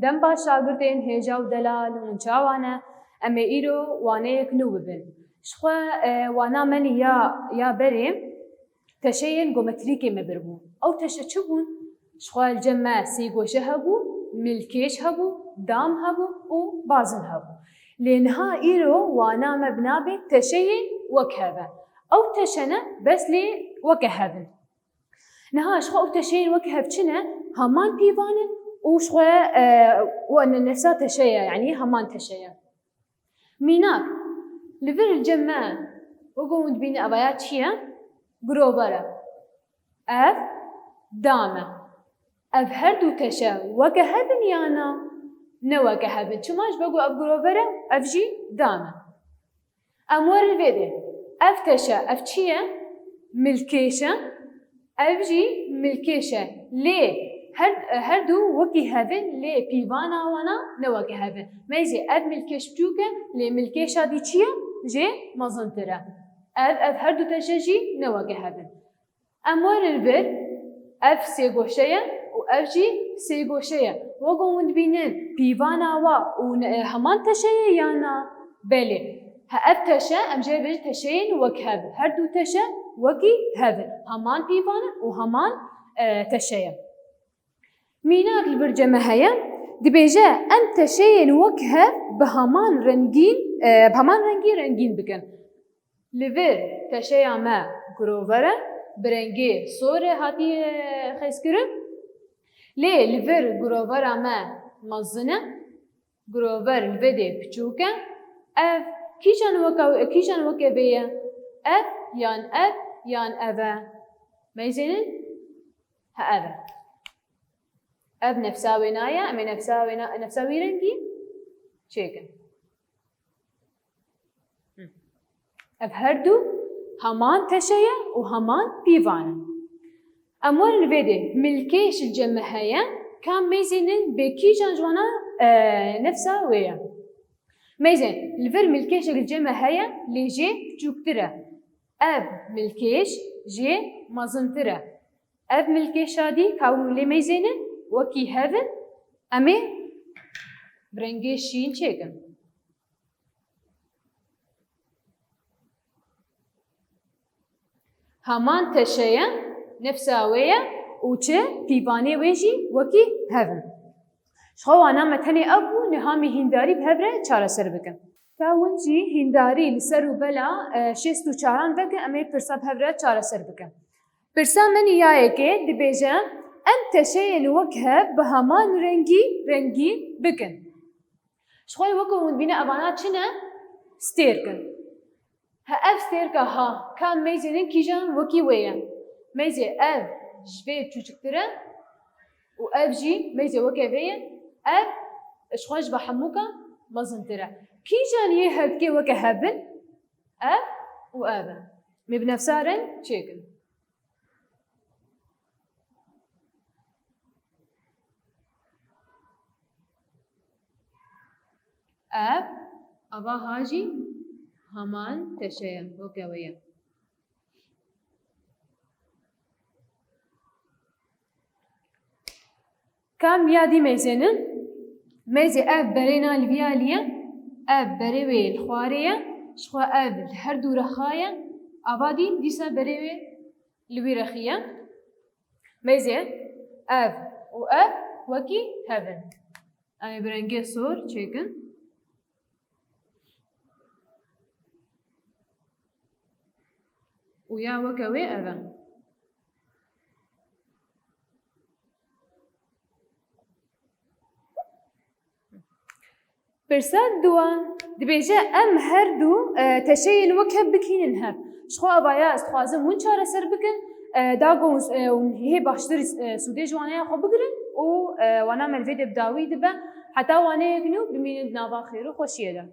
دم با شاگردین هجا و دلال و چاوانه اما ایرو وانه یک نو ببن شخوا وانا من یا بریم تشین گومتریکی مبربون او تشه چه بون؟ شخوا الجمع سی گوشه هبو ملکیش هبو دام هبو و بازن هبو لینها ایرو وانا مبنابه تشین وکهبه او تشنه بس لی وکهبن نها شخوا او تشین وکهب چنه همان پیوانن وشخوا وان النفسات تشيه يعني همان تشيه ميناك لفر الجمع وقومت بين أبايات شيا جروبرة أف دامة أف هردو تشا وكهبن يانا نوكهبن شماش بقول أف جروبرة أف جي دامة أمور الفيدي أف تشا أف شيا ملكيشة أف جي ملكيشة ليه هردو وكي هبن لي بيوانا وانا نوكي هبن ميزي أب ملكيش بتوكا لي ملكيشا دي چيا جي مزنترا أب هردو تشجي نوكي هبن أمور البر أب سيغوشيا و أب جي سيغوشيا وقومد بينن بيوانا وهمان تشيا يانا بلي أب تشا أم جي بج تشين وكي هبن هردو تشا وكي هبن همان بيوانا وهمان تشيا ميناك البرجمة هيا دبيجا أنت شيء وكها بهمان رنجين بكن لفر تشيء ما جروفرة برنجي صورة هاتي خيسكرم ليه لفر جروفرة ما مزنة جروفر الفيدي بتشوكا أف كيشان وكا بيا أف يان أفا ما يزينن هأفا أب نفساوي نايا أمي نفساوي رنجي شيكن أب هردو همان تشيا وهمان بيوانا أمور الفيدي ملكيش الجمع هيا كان ميزينن بكي جانجوانا نفساويا ميزين الفر ملكيش الجمع هيا اللي جي جوكترا أب ملكيش جي مازنترا أب ملكيش هادي كاون اللي ميزينن وكي هذا أمي برنجي شين شيكن همان تشيا نفساوية وچه بيباني ويجي وكي هذا شخو أنا متني أبو نهامي هنداري بهبرة چارة سر بكن تاونجي هنداري لسر وبلا شستو چاران بكن أمي برسا بهبرة چارة سر بكن برسا من يايكي دبيجا أنت شيء وكهب بهمان رنجي بكن شخوي وكو بينا أبانات شنا ستيركن هأف ستيركا ها كان ميزينن كيجان وكي ويا ميزي أف جبه تشوشكترا وأف جي ميزي وكي ويا أف شخوش بحموكا مزنترا كيجان يهب كي وكهبن أف وأبا مبنفسارن شيكن أب أبا هاجي همان تشيا وكويا كم يادي ميزنن ميزي أب برينا الفيالية أب بريوي الخوارية شخوا أب الهردو رخايا أبادي ديسا بريوي لوي رخية ميزي أب وأب وكي هبن أي برنجي صور تشيكن ويا وكوي أبا برسال دوا دبيجا أم هردو تشين وكهب بكين هب شخو أبايا استخوازم ون چارة سر بكن داغو هي باشتر سودي جوانيا خو بگرن و وانا ملفيد بداوي دبا حتى وانا يكنو بمين نابا خيرو خوشيه ده